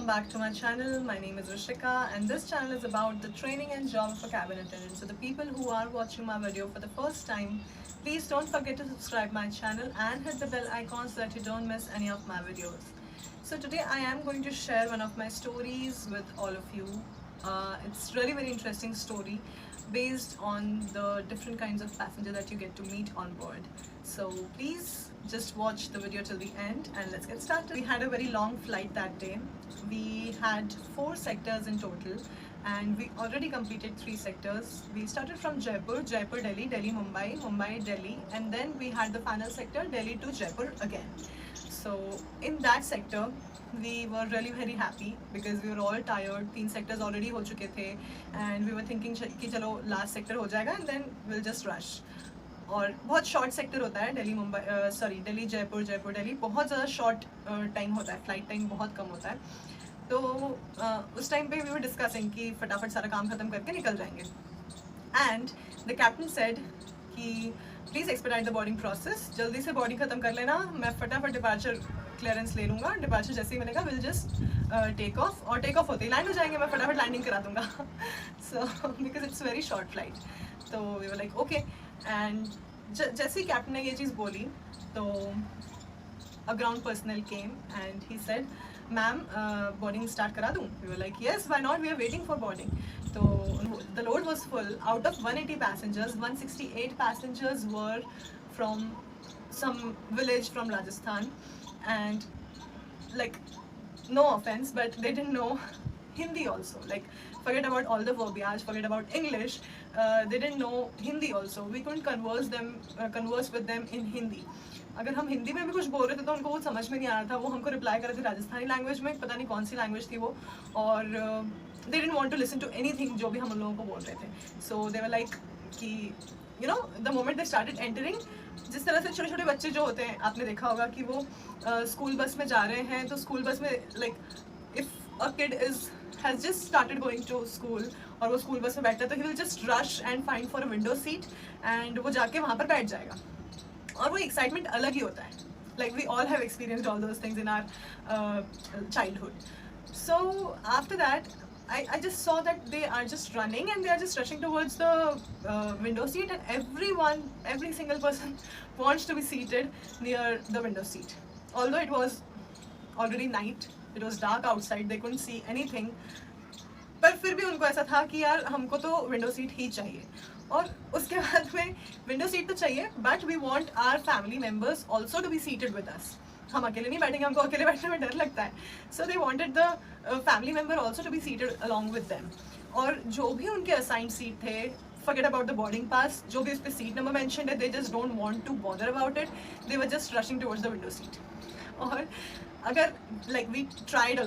welcome back to my channel. My name is Rishika and this channel is about the training and job of a cabin attendant. So the people who are watching my video for the first time, please don't forget to subscribe my channel and hit the bell icon so that you don't miss any of my videos. So today I am going to share one of my stories with all of you. It's really very interesting story based on the different kinds of passengers that you get to meet on board. So please just watch the video till the end and let's get started. We had a very long flight that day. We had 4 sectors in total and we already completed 3 sectors. We started from Jaipur, Delhi, Mumbai, Delhi, and then we had the final sector, Delhi to Jaipur again. So in that sector we were really very happy because we were all tired. 3 sectors already हो चुके थे and we were thinking कि चलो last sector हो जाएगा and then we'll just rush. और बहुत short sector होता है दिल्ली जयपुर दिल्ली बहुत ज़्यादा शॉर्ट टाइम होता है, फ्लाइट टाइम बहुत कम होता है. तो उस टाइम पे वी वर डिस्कसिंग कि फटाफट सारा काम ख़त्म करके निकल जाएंगे. एंड द कैप्टन सेड कि please expedite the boarding process, जल्दी से बोर्डिंग ख़त्म कर लेना, मैं फटाफट डिपार्चर क्लियरेंस ले लूँगा, डिपार्चर जैसे ही मिलेगा विल जस्ट टेक ऑफ, और टेक ऑफ होते ही लैंड हो जाएंगे, मैं फटाफट लैंडिंग करा दूँगा. So because it's very short flight. तो we were like okay. And जैसे ही कैप्टन ने ये चीज़ बोली तो a ground personnel came and he said ma'am boarding start करा दूँ. We were like yes why not, we are waiting for boarding. तो the load was full. Out of 180 passengers, 168 passengers were from some village from Rajasthan, and like, no offense, but they didn't know Hindi also. Like, forget about all the verbiage, forget about English. They didn't know Hindi also. We couldn't converse with them in Hindi. अगर हम हिंदी में भी कुछ बोल रहे थे तो उनको वो समझ में नहीं आ रहा था. वो हमको रिप्लाई कर रहे थे राजस्थानी लैंग्वेज में, पता नहीं कौन सी लैंग्वेज थी वो, और they didn't want to listen to anything जो भी हम लोगों को बोल रहे थे. So they were like कि you know, the moment they started entering, जिस तरह से छोटे छोटे बच्चे जो होते हैं, आपने देखा होगा कि वो स्कूल बस में जा रहे हैं तो स्कूल बस में like if a kid has just started going to school और वो स्कूल बस में बैठता है तो he will just rush and find for a window seat and वो जाके वहाँ पर बैठ जाएगा, और वो एक्साइटमेंट अलग ही होता है. Like we all have experienced all those things in our childhood. So after that I just saw that they are just running and they are just rushing towards the window seat, and every single person wants to be seated near the window seat. Although it was already night, it was dark outside, they couldn't see anything, पर फिर भी उनको ऐसा था कि यार हमको तो विंडो सीट ही चाहिए. और उसके बाद में विंडो सीट तो चाहिए but we want our family members also to be seated with us. हम अकेले नहीं बैठेंगे, हमको अकेले बैठने में डर लगता है. So they wanted the family member also to be seated along with them. और जो भी उनके असाइंड सीट थे, forget about the boarding pass, जो भी उस पर सीट नंबर मेंशन्ड है, they just don't want to bother about it. They were just rushing towards the window seat. और अगर like we tried a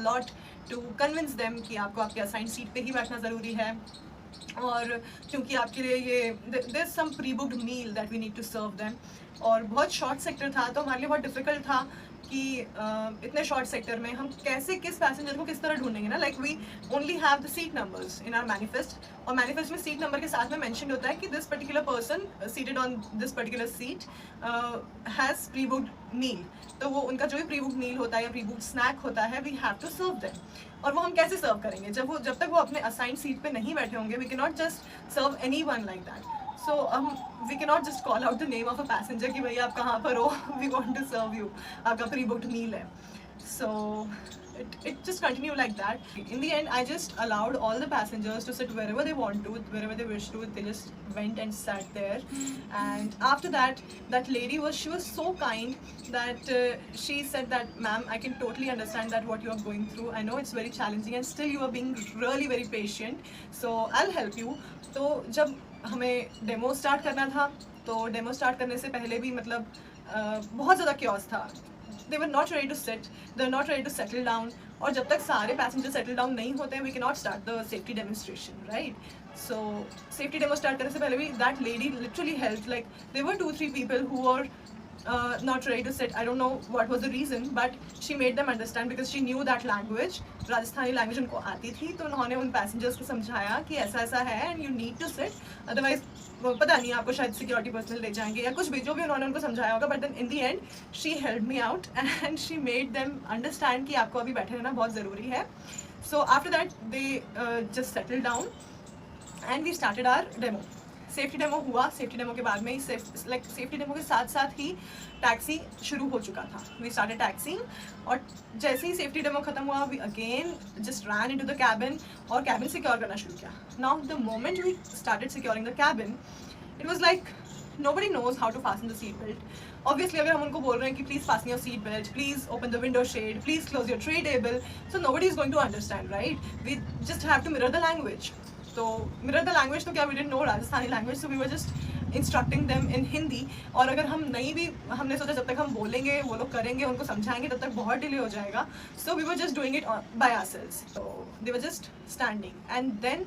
lot to convince them कि आपको आपके असाइंड सीट पे ही बैठना ज़रूरी है, और क्योंकि आपके लिए ये there's some pre-booked meal that we need to serve them. और बहुत शॉर्ट सेक्टर था तो हमारे लिए बहुत डिफिकल्ट था कि इतने शॉर्ट सेक्टर में हम कैसे किस पैसेंजर को किस तरह ढूंढेंगे ना. Like we only have the seat numbers in our manifest, और मैनिफेस्ट में सीट नंबर के साथ में मेंशन होता है कि this particular person seated on this particular seat has pre booked meal. तो वो उनका जो भी प्री बुक्ड मील होता है या प्री बुक्ड स्नैक होता है, we have to serve them. और वो हम कैसे सर्व करेंगे जब तक वो अपने असाइंड सीट पे नहीं बैठे होंगे. We can not just serve anyone like that. So we cannot just call out the name of a passenger कि भैया आप कहाँ पर हो, we want to serve you, आपका pre-booked meal है. So it just continued like that. In the end, I just allowed all the passengers to sit wherever they want to, wherever they wish to. They just went and sat there. And after that, that lady she was so kind that she said that, ma'am, I can totally understand that what you are going through. I know it's very challenging and still you are being really very patient. So I'll help you. तो जब हमें demo start करना था तो demo start करने से पहले भी मतलब बहुत ज़्यादा क्योस था. They were not ready to sit, they are not ready to settle down, और जब तक सारे पैसेंजर सेटल डाउन नहीं होते हैं we can not start the safety demonstration, right. So safety demo start करने से पहले भी that lady literally help. Like there were 2-3 people who were not ready to sit. I don't know what was the reason, but she made them understand because she knew that language. Rajasthani language उनको आती थी, तो उन्होंने उन passengers को समझाया कि ऐसा ऐसा है and you need to sit, otherwise पता नहीं आपको शायद सिक्योरिटी पर्सनल ले जाएंगे या कुछ भी, जो भी उन्होंने उनको समझाया होगा. But then in the end she help me out and she made them understand कि आपको अभी बैठे रहना बहुत ज़रूरी है. So after that they just settle down and we started our demo. Safety demo हुआ. सेफ्टी डेमो के बाद में ही सेफ्टी डेमो के साथ साथ ही टैक्सी शुरू हो चुका था. वी स्टार्टेड टैक्सी और जैसे ही सेफ्टी डेमो खत्म हुआ we again just ran into the cabin और कैबिन सिक्योर करना शुरू किया. Now the moment we started securing the cabin it was like nobody knows how to fasten the seat belt. Obviously अगर हम उनको बोल रहे हैं कि please fasten your seat belt, please open the window shade, please close your tray table, so nobody is going to understand, right? We just have to mirror the language. तो mirror the language तो क्या, we didn't know Rajasthani language, so we were just instructing them in Hindi. और अगर हम नहीं भी, हमने सोचा जब तक हम बोलेंगे वो लोग करेंगे उनको समझाएंगे तब तक बहुत डिले हो जाएगा. So we were just doing it by ourselves. So they were just standing and then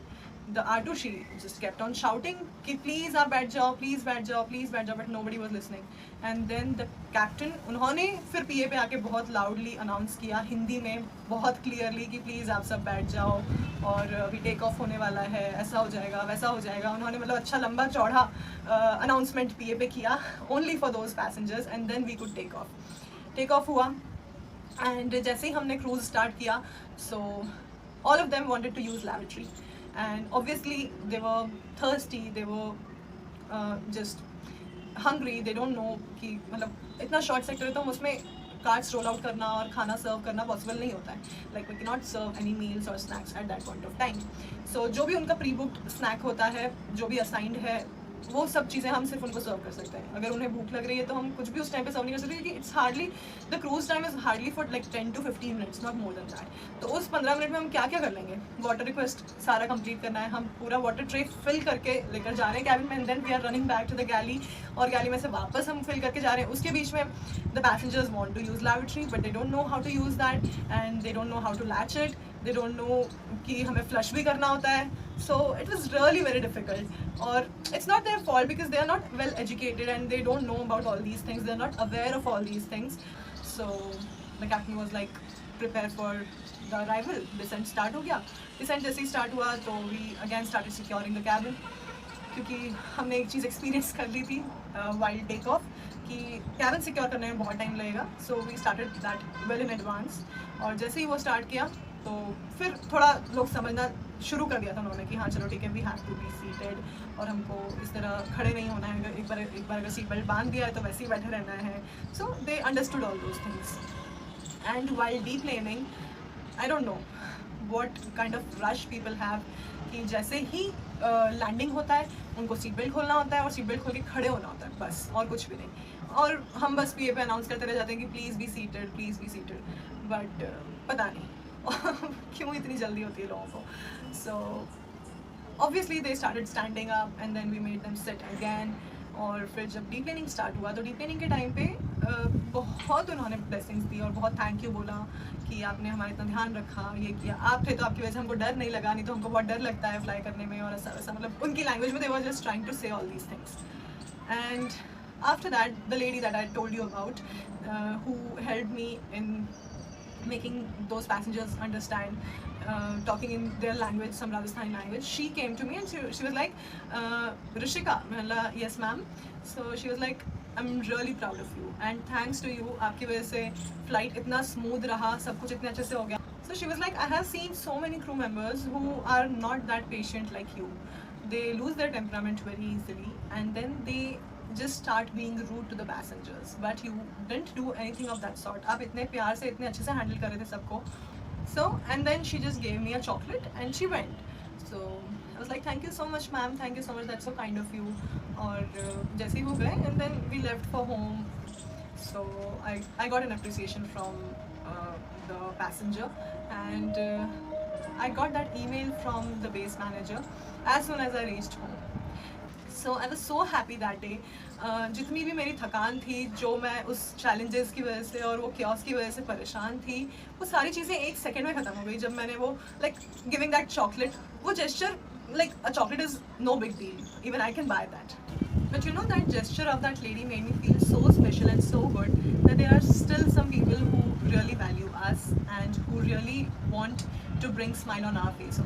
the Artushi just kept on shouting कि please आप बैठ जाओ, please बैठ जाओ, please बैठ जाओ, but nobody was listening. And then the captain, उन्होंने फिर PA पे आके बहुत loudly announce किया हिंदी में बहुत clearly कि please आप सब बैठ जाओ और अभी टेक ऑफ होने वाला है, ऐसा हो जाएगा वैसा हो जाएगा. उन्होंने मतलब अच्छा लंबा चौड़ा announcement PA पे किया only for those passengers and then we could take off. Take off हुआ and जैसे ही हमने cruise start किया, so all of them wanted to use lavatory. And obviously they were thirsty, they were just hungry, they don't know कि मतलब इतना short sector है तो हम उसमें कार्ट्स रोल आउट करना और खाना सर्व करना पॉसिबल नहीं होता है. Like we can not serve any meals और snacks at that point of time. So जो भी उनका प्री बुक्ड स्नैक होता है, जो भी असाइंड है, वो सब चीज़ें हम सिर्फ उनको सर्व कर सकते हैं. अगर उन्हें भूख लग रही है तो हम कुछ भी उस टाइम पे सर्व नहीं कर सकते क्योंकि it's hardly, the cruise time is hardly for like 10 to 15 minutes, not more than that. तो उस 15 मिनट में हम क्या क्या कर लेंगे? वाटर रिक्वेस्ट सारा कंप्लीट करना है, हम पूरा वाटर ट्रे फिल करके लेकर जा रहे हैं कैबिन में and then we are running back to the galley और गैली में से वापस हम फिल करके जा रहे हैं. उसके बीच में the passengers want to use laboratory but they don't know how to use that and they don't know how to latch it, they don't know कि हमें फ्लश भी करना होता है. So it was really very difficult. Or it's not their fault because they are not well educated and they don't know about all these things. They are not aware of all these things. So the captain was like, prepare for the arrival. Descent start हो गया. Descent जैसे ही start हुआ तो we again started securing the cabin. क्योंकि हमने एक चीज़ experience कर ली थी while take off कि cabin secure करने में बहुत time लगेगा. So we started that well in advance. और जैसे ही वो start किया तो फिर थोड़ा लोग समझना शुरू कर दिया था उन्होंने कि हाँ चलो ठीक है, we have to be seated और हमको इस तरह खड़े नहीं होना है. एक बार अगर सीट बेल्ट बांध दिया है तो वैसे ही बैठे रहना है. So they understood all those things. And while deplaning I don't know what kind of rush people have कि जैसे ही लैंडिंग होता है उनको सीट बेल्ट खोलना होता है और सीट बेल्ट खोल के खड़े होना होता है, बस और कुछ भी नहीं. और हम बस PA पे अनाउंस करते रह जाते हैं कि please be seated, please be seated. But पता नहीं क्यों इतनी जल्दी होती है लोगों को. So obviously they started standing up and then we made them sit again. और फिर जब डीप्लेनिंग स्टार्ट हुआ तो डीप्लेनिंग के टाइम पे बहुत उन्होंने ब्लेसिंग्स दी और बहुत थैंक यू बोला कि आपने हमारा इतना ध्यान रखा, ये किया, आप थे तो आपकी वजह से हमको डर नहीं लगा, नहीं तो हमको बहुत डर लगता है फ्लाई करने में और ऐसा वैसा. मतलब उनकी लैंग्वेज में दे वर जस्ट ट्राइंग टू से all these things. And after that the lady that I told you about who helped me in making those passengers understand, talking in their language, some Rajasthani language, she came to me and she was like, Rishika, yes ma'am. So she was like, I'm really proud of you and thanks to you, आपकी वजह से flight इतना smooth रहा, सब कुछ इतने अच्छे से हो गया. So she was like, I have seen so many crew members who are not that patient like you. They lose their temperament very easily and then they just start being rude to the passengers, but you didn't do anything of that sort. आप इतने प्यार से इतने अच्छे से handle कर रहे थे सबको. So and then she just gave me a chocolate and she went. So I was like, thank you so much ma'am, thank you so much, that's so kind of you. और जैसे ही वो गए and then we left for home. So I got an appreciation from the passenger and I got that email from the base manager as soon as I reached home. So I was so happy that day. जितनी भी मेरी थकान थी, जो मैं उस challenges की वजह से और वो क्योस की वजह से परेशान थी, वो सारी चीज़ें एक सेकंड में ख़त्म हो गई जब मैंने वो लाइक गिविंग दैट चॉकलेट, वो gesture, like a chocolate is no big deal, even I can buy that. But you know, that gesture of that lady made me feel so special and so good that there are still some people who really value us and who really want to bring smile on our face.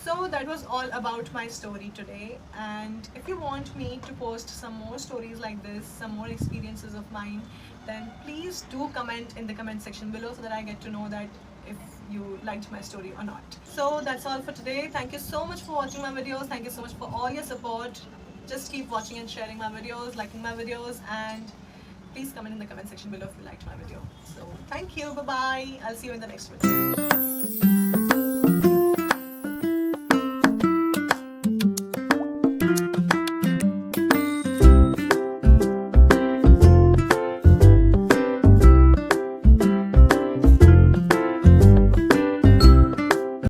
So that was all about my story today. And if you want me to post some more stories like this, some more experiences of mine, then please do comment in the comment section below so that I get to know that if you liked my story or not. So that's all for today. Thank you so much for watching my videos. Thank you so much for all your support. Just keep watching and sharing my videos, liking my videos, and please comment in the comment section below if you liked my video. So thank you. Bye bye. I'll see you in the next video.